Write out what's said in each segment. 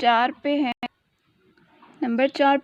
4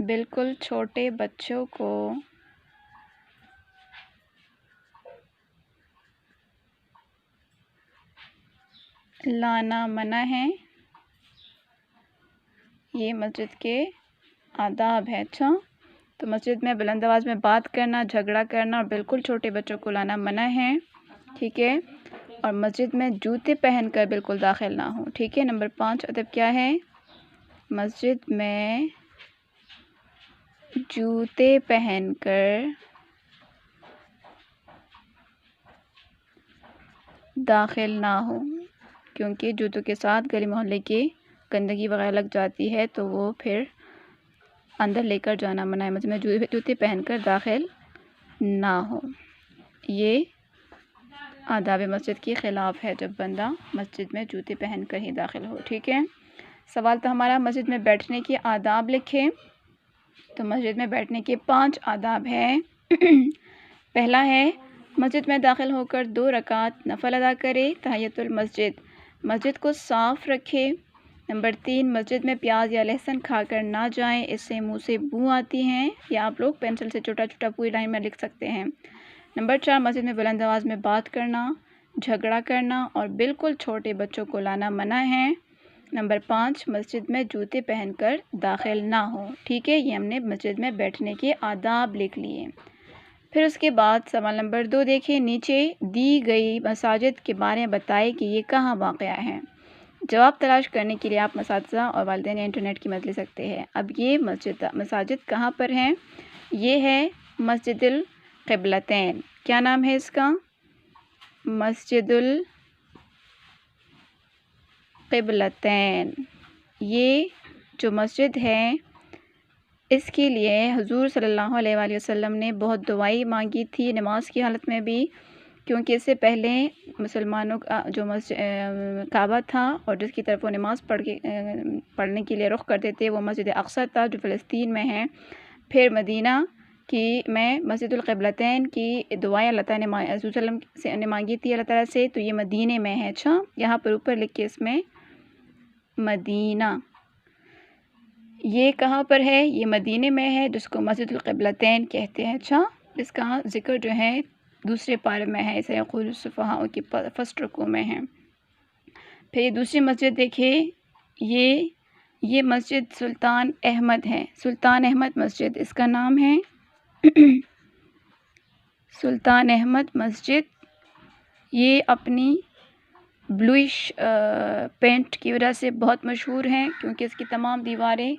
بالکل چھوٹے بچوں کو لانا منع ہے، یہ مسجد کے آداب ہے۔ اچھا، تو مسجد میں بلند آواز میں بات کرنا، جھگڑا کرنا اور بالکل چھوٹے بچوں کو لانا منع ہے، ٹھیک ہے، اور مسجد میں جوتے پہن کر بالکل داخل نہ ہوں، ٹھیک ہے۔ نمبر 5 ادب کیا ہے؟ مسجد میں جوتے پہن کر داخل نہ ہو، کیونکہ جوتوں کے ساتھ گلی محلے کی گندگی وغیرہ لگ جاتی ہے تو وہ پھر اندر لے کر جانا منع ہے۔ مسجد میں جوتے پہن کر داخل نہ ہو، یہ آداب مسجد کے خلاف ہے جب بندہ مسجد میں جوتے پہن کر ہی داخل ہو، ٹھیک ہے۔ سوال تھا ہمارا مسجد میں بیٹھنے کے آداب لکھیں، تو مسجد میں بیٹھنے کے 5 آداب ہیں۔ پہلا ہے مسجد میں داخل ہو کر 2 رکعت نفل ادا کرے، تحیۃ المسجد، مسجد کو صاف رکھے۔ نمبر 3 مسجد میں پیاز یا لہسن کھا کر نہ جائیں، اس سے منہ سے بو آتی ہیں، یا آپ لوگ پینسل سے چھوٹا چھوٹا پوری لائن میں لکھ سکتے ہیں۔ نمبر 4 مسجد میں بلند آواز میں بات کرنا، جھگڑا کرنا اور بالکل چھوٹے بچوں کو لانا منع ہے۔ نمبر 5 مسجد میں جوتے پہن کر داخل نہ ہو، ٹھیک ہے، یہ ہم نے مسجد میں بیٹھنے کے آداب لکھ لیے۔ پھر اس کے بعد سوال نمبر 2 دیکھیں، نیچے دی گئی مساجد کے بارے میں بتائے کہ یہ کہاں واقع ہے۔ جواب تلاش کرنے کے لیے آپ اساتذہ اور والدین یا انٹرنیٹ کی مدد لے سکتے ہیں۔ اب یہ مساجد کہاں پر ہیں؟ یہ ہے مسجد القبلتین۔ کیا نام ہے اس کا؟ مسجد القبلتین۔ یہ جو مسجد ہے اس کے لیے حضور صلی اللہ علیہ وآلہ وسلم نے بہت دعائیں مانگی تھی نماز کی حالت میں بھی، کیونکہ اس سے پہلے مسلمانوں کا جو کعبہ تھا اور جس کی طرف وہ نماز پڑھنے کے لیے رخ کرتے تھے وہ مسجد اقصی تھا جو فلسطین میں ہے۔ پھر مدینہ کی میں مسجد القبلتین کی دعائیں اللہ تعالیٰ نے حضور صلی اللہ علیہ وسلم سے مانگی تھی اللہ تعالیٰ سے، تو یہ مدینے میں ہے۔ اچھا، یہاں پر اوپر لکھ کے اس میں مدینہ، یہ کہاں پر ہے؟ یہ مدینے میں ہے، جس کو مسجد القبلتین کہتے ہیں۔ اچھا، اس کا ذکر جو ہے دوسرے پارے میں ہے، اسے یقول السفہاء کی فرسٹ رکوع میں ہے۔ پھر یہ دوسری مسجد دیکھیں، یہ مسجد سلطان احمد ہے، سلطان احمد مسجد اس کا نام ہے۔ سلطان احمد مسجد، یہ اپنی بلوئش پینٹ کی وجہ سے بہت مشہور ہیں، کیونکہ اس کی تمام دیواریں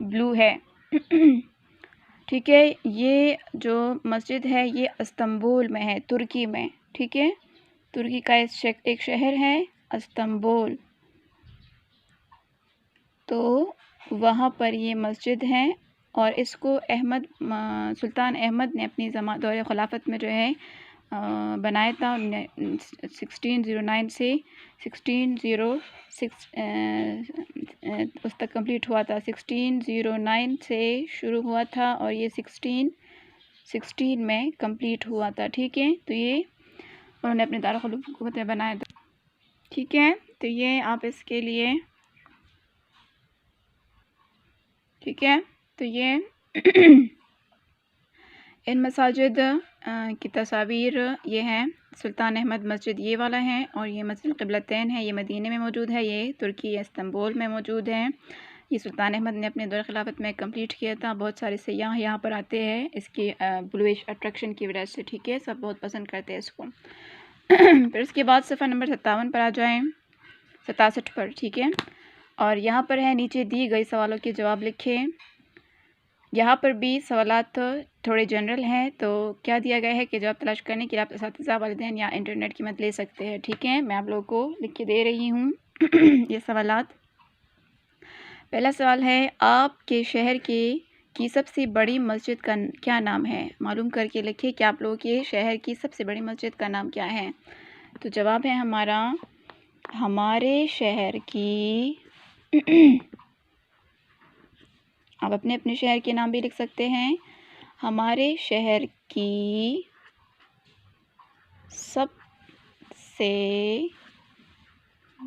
بلو ہے، ٹھیک ہے۔ یہ جو مسجد ہے یہ استنبول میں ہے، ترکی میں، ٹھیک ہے، ترکی کا ایک شہر ہے استنبول، تو وہاں پر یہ مسجد ہے، اور اس کو سلطان احمد نے اپنی دور خلافت میں جو ہے بنایا تھا، 1609 سے 1606 اس تک کمپلیٹ ہوا تھا، 1609 سے شروع ہوا تھا اور یہ 1616 میں کمپلیٹ ہوا تھا، ٹھیک ہے۔ تو یہ انہوں نے اپنے دارالحکومت میں بنایا تھا، ٹھیک ہے۔ تو یہ آپ اس کے لیے، ٹھیک ہے، تو یہ ان مساجد کی تصاویر یہ ہیں، سلطان احمد مسجد یہ والا ہے، اور یہ مسجد القبلتین ہے، یہ مدینے میں موجود ہے، یہ ترکی استنبول میں موجود ہے۔ یہ سلطان احمد نے اپنے دور خلافت میں کمپلیٹ کیا تھا، بہت سارے سیاح یہاں پر آتے ہیں اس کی بلوئش اٹریکشن کی وجہ سے، ٹھیک ہے، سب بہت پسند کرتے ہیں اس کو۔ پھر اس کے بعد صفحہ نمبر 57 پر آ جائیں، 67 پر، ٹھیک ہے، اور یہاں پر ہے نیچے دی گئی سوالوں کے جواب لکھیں۔ یہاں پر بھی سوالات تھوڑے جنرل ہیں، تو کیا دیا گیا ہے کہ جواب تلاش کرنے کے لیے آپ اساتذہ، والدین یا انٹرنیٹ کی مدد لے سکتے ہیں، ٹھیک ہے۔ میں آپ لوگوں کو لکھ کے دے رہی ہوں یہ سوالات۔ پہلا سوال ہے، آپ کے شہر کی سب سے بڑی مسجد کا کیا نام ہے؟ معلوم کر کے لکھیں کہ آپ لوگوں کے شہر کی سب سے بڑی مسجد کا نام کیا ہے۔ تو جواب ہے ہمارا، ہمارے شہر کی آپ اپنے شہر کے نام بھی لکھ سکتے ہیں۔ ہمارے شہر کی سب سے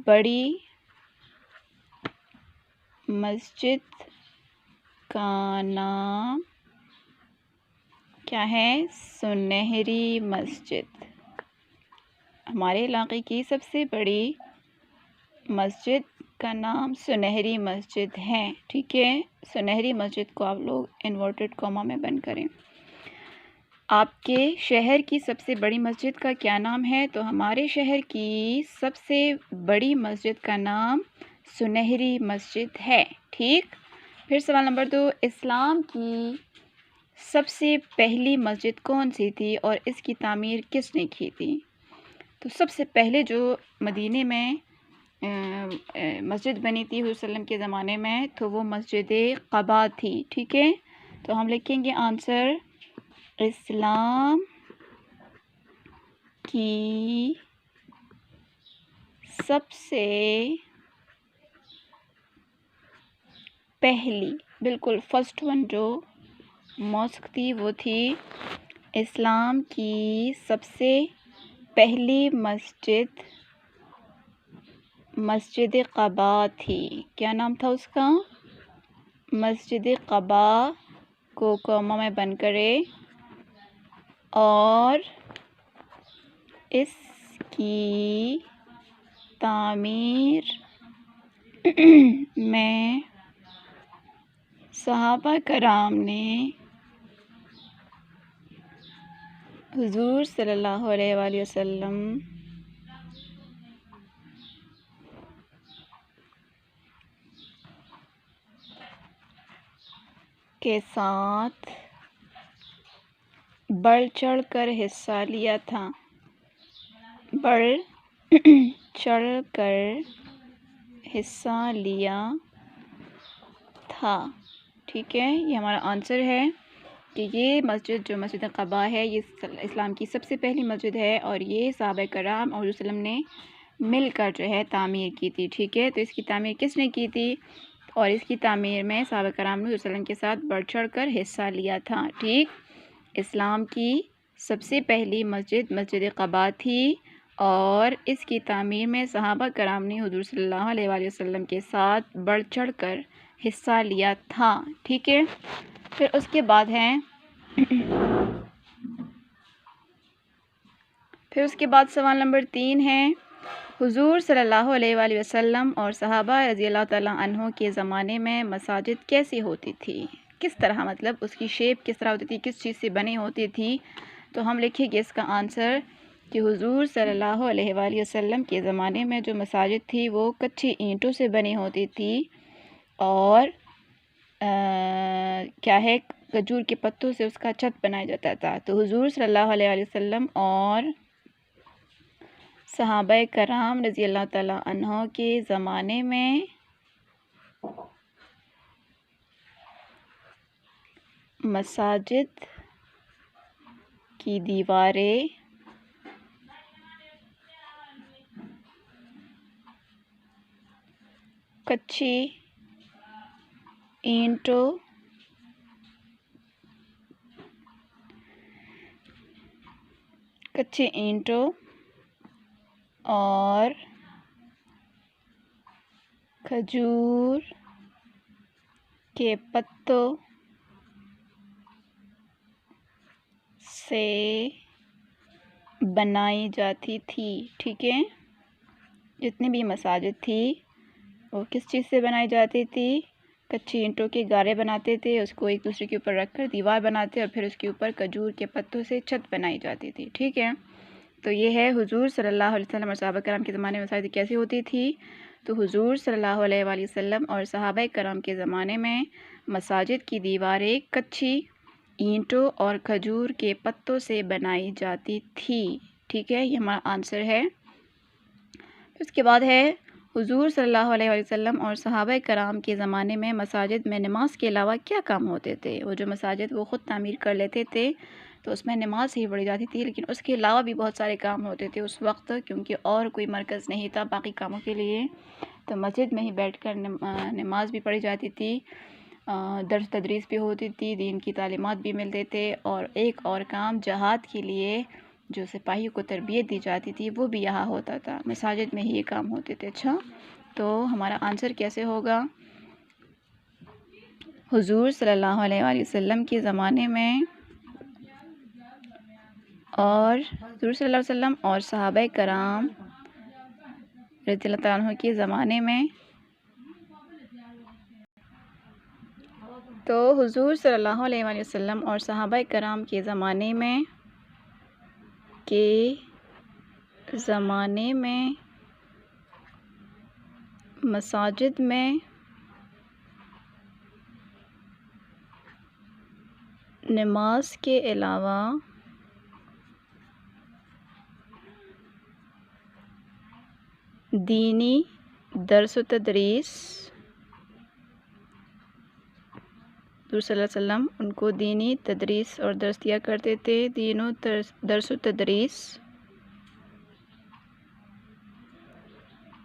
بڑی مسجد کا نام کیا ہے؟ سنہری مسجد۔ ہمارے علاقے کی سب سے بڑی مسجد کا نام سنہری مسجد ہے، ٹھیک ہے؟ سنہری مسجد کو آپ لوگ انورٹڈ کاما میں بند کریں۔ آپ کے شہر کی سب سے بڑی مسجد کا کیا نام ہے؟ تو ہمارے شہر کی سب سے بڑی مسجد کا نام سنہری مسجد ہے، ٹھیک؟ پھر سوال نمبر 2، اسلام کی سب سے پہلی مسجد کون سی تھی اور اس کی تعمیر کس نے کی تھی؟ تو سب سے پہلے جو مدینے میں مسجد بنی تھی حضور صلی اللہ علیہ وسلم کے زمانے میں، تو وہ مسجد قباء تھی، ٹھیک ہے؟ تو ہم لکھیں گے آنسر، اسلام کی سب سے پہلی، بالکل فرسٹ ون جو ماسک تھی وہ تھی اسلام کی سب سے پہلی مسجد قباء تھی۔ کیا نام تھا اس کا؟ مسجد قباء کو کوما میں بند کرے، اور اس کی تعمیر میں صحابہ کرام نے حضور صلی اللہ علیہ وآلہ وسلم کے ساتھ بڑھ چڑھ کر حصہ لیا تھا، بڑھ چڑھ کر حصہ لیا تھا، ٹھیک ہے؟ یہ ہمارا آنسر ہے کہ یہ مسجد جو مسجد قباء ہے یہ اسلام کی سب سے پہلی مسجد ہے، اور یہ صحابہ کرام اور حضور صلی اللہ علیہ وسلم نے مل کر جو ہے تعمیر کی تھی، ٹھیک ہے؟ تو اس کی تعمیر کس نے کی تھی؟ اور اس کی تعمیر میں صحابہ کرام نے حضور صلی اللہ علیہ وسلم کے ساتھ بڑھ چڑھ کر حصہ لیا تھا، ٹھیک؟ اسلام کی سب سے پہلی مسجد مسجد قباء تھی، اور اس کی تعمیر میں صحابہ کرام نے حضور صلی اللہ علیہ وآلہ وسلم کے ساتھ بڑھ چڑھ کر حصہ لیا تھا، ٹھیک ہے؟ پھر اس کے بعد سوال نمبر 3 ہے، حضور صلی اللہ علیہ وآلہ وسلم اور صحابہ رضی اللہ تعالیٰ عنہ کے زمانے میں مساجد کیسی ہوتی تھی؟ کس طرح، مطلب اس کی شیپ کس طرح ہوتی تھی، کس چیز سے بنی ہوتی تھی؟ تو ہم لکھیں گے اس کا آنسر کہ حضور صلی اللہ علیہ وآلہ وسلم کے زمانے میں جو مساجد تھی وہ کچی اینٹوں سے بنی ہوتی تھی، اور کیا ہے، کھجور کے پتوں سے اس کا چھت بنایا جاتا تھا۔ تو حضور صلی اللہ علیہ وآلہ وسلم اور صحابہ کرام رضی اللہ تعالیٰ عنہ کے زمانے میں مساجد کی دیواریں کچی اینٹوں اور کھجور کے پتوں سے بنائی جاتی تھی، ٹھیک ہے؟ جتنی بھی مساجد تھی وہ کس چیز سے بنائی جاتی تھی؟ کچی اینٹوں کے گارے بناتے تھے، اس کو ایک دوسرے کے اوپر رکھ کر دیوار بناتے، اور پھر اس کے اوپر کھجور کے پتوں سے چھت بنائی جاتی تھی، ٹھیک ہے؟ تو یہ ہے حضور صلی اللہ علیہ وسلم اور صحابہ کرام کے زمانے میں مساجد کیسی ہوتی تھی۔ تو حضور صلی اللہ علیہ وآلہ وسلم اور صحابہ کرام کے زمانے میں مساجد کی دیواریں کچی اینٹوں اور کھجور کے پتوں سے بنائی جاتی تھی، ٹھیک ہے؟ یہ ہمارا آنسر ہے۔ اس کے بعد ہے، حضور صلی اللہ علیہ وآلہ وسلم اور صحابہ کرام کے زمانے میں مساجد میں نماز کے علاوہ کیا کام ہوتے تھے؟ وہ جو مساجد وہ خود تعمیر کر لیتے تھے تو اس میں نماز ہی پڑھی جاتی تھی، لیکن اس کے علاوہ بھی بہت سارے کام ہوتے تھے اس وقت، کیونکہ اور کوئی مرکز نہیں تھا باقی کاموں کے لیے، تو مسجد میں ہی بیٹھ کر نماز بھی پڑھی جاتی تھی، درس تدریس بھی ہوتی تھی، دین کی تعلیمات بھی ملتے تھے، اور ایک اور کام جہاد کے لیے جو سپاہیوں کو تربیت دی جاتی تھی وہ بھی یہاں ہوتا تھا، مساجد میں ہی یہ کام ہوتے تھے۔ اچھا، تو ہمارا آنسر کیسے ہوگا؟ حضور صلی اللہ علیہ وآلہ وسلم کے زمانے میں اور حضور صلی اللہ علیہ وسلم اور صحابہ کرام رضی اللہ تعالیٰ عنہ کے زمانے میں، تو حضور صلی اللہ علیہ وآلہ وسلم اور صحابہ کرام کے زمانے میں مساجد میں نماز کے علاوہ دینی درس و تدریس، حضور صلی اللہ علیہ وسلم ان کو دینی تدریس اور درس دیا کرتے تھے. دینوں درس و تدریس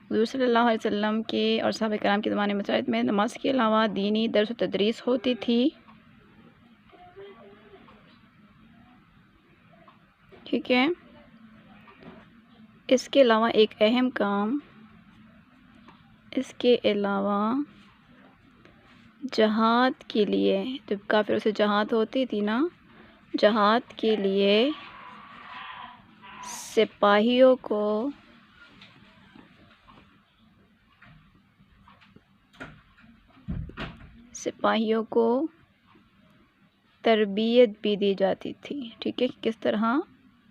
حضور صلی اللہ علیہ وسلم کے اور صحابہ کرام کے زمانے میں مساجد میں نماز کے علاوہ دینی درس و تدریس ہوتی تھی. ٹھیک ہے. اس کے علاوہ ایک اہم کام، اس کے علاوہ جہاد کے لیے، جب کافروں سے جہاد ہوتی تھی نا، جہاد کے لیے سپاہیوں کو تربیت بھی دی جاتی تھی. ٹھیک ہے، کس طرح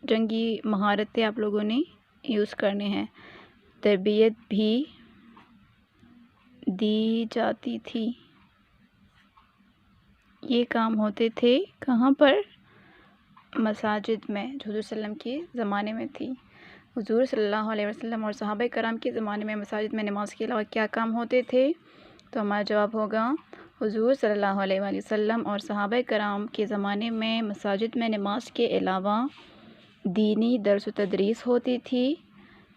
جنگی مہارتیں آپ لوگوں نے یوز کرنے ہیں، تربیت بھی دی جاتی تھی. یہ کام ہوتے تھے کہاں پر؟ مساجد میں، جو حضور صلی اللہ علیہ وسلم کے زمانے میں تھی. حضور صلی اللہ علیہ وسلم اور صحابہ کرام کے زمانے میں مساجد میں نماز کے علاوہ کیا کام ہوتے تھے؟ تو ہمارا جواب ہوگا حضور صلی اللہ علیہ وآلہ وسلم اور صحابہ کرام کے زمانے میں مساجد میں نماز کے علاوہ دینی درس و تدریس ہوتی تھی.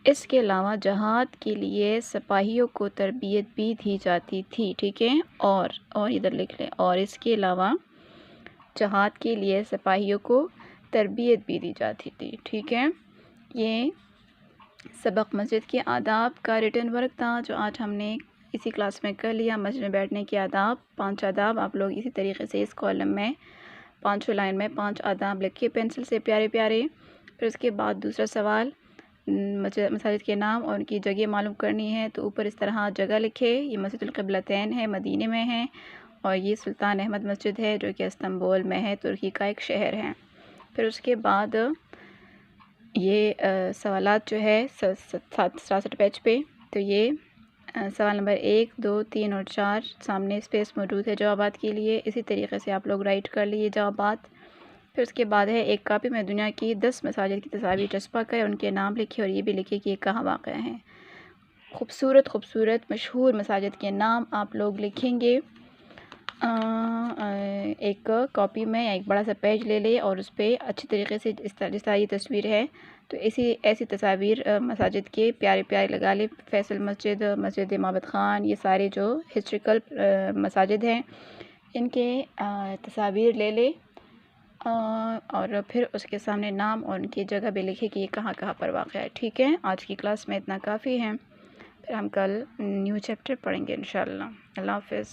اس کے علاوہ جہاد کے لیے سپاہیوں کو تربیت بھی دی جاتی تھی. ٹھیک ہے، اور ادھر لکھ لیں، اور اس کے علاوہ جہاد کے لیے سپاہیوں کو تربیت بھی دی جاتی تھی. ٹھیک ہے، یہ سبق مسجد کے آداب کا ریٹن ورک تھا جو آج ہم نے اسی کلاس میں کر لیا. مسجد میں بیٹھنے کے آداب، 5 آداب. آپ لوگ اسی طریقے سے اس کالم میں 5 لائن میں 5 آداب لکھیے پینسل سے پیارے پیارے. پھر اس کے بعد دوسرا سوال، مساجد کے نام اور ان کی جگہ معلوم کرنی ہے. تو اوپر اس طرح جگہ لکھے. یہ مسجد القبلتین ہے، مدینے میں ہے، اور یہ سلطان احمد مسجد ہے جو کہ استنبول میں ہے، ترکی کا ایک شہر ہے. پھر اس کے بعد یہ سوالات جو ہے 67 پیج پہ، تو یہ سوال نمبر 1، 2، 3 اور 4 سامنے اسپیس موجود ہے جوابات کے لیے. اسی طریقے سے آپ لوگ رائٹ کر لیے جوابات. پھر اس کے بعد ہے ایک کاپی میں دنیا کی 10 مساجد کی تصاویر چسپاں کریں، ان کے نام لکھیں اور یہ بھی لکھیں کہ یہ کہاں واقع ہیں. خوبصورت مشہور مساجد کے نام آپ لوگ لکھیں گے. ایک کاپی میں یا ایک بڑا سا پیج لے لے اور اس پہ اچھی طریقے سے جس طرح یہ تصویر ہے تو ایسی تصاویر مساجد کے پیارے پیارے لگا لے. فیصل مسجد، مسجد امامت خان، یہ سارے جو ہسٹوریکل مساجد ہیں ان کے تصاویر لے لے، اور پھر اس کے سامنے نام اور ان کی جگہ بھی لکھے کہ یہ کہاں کہاں پر واقع ہے. ٹھیک ہے، آج کی کلاس میں اتنا کافی ہے. پھر ہم کل نیو چیپٹر پڑھیں گے انشاءاللہ. اللہ حافظ.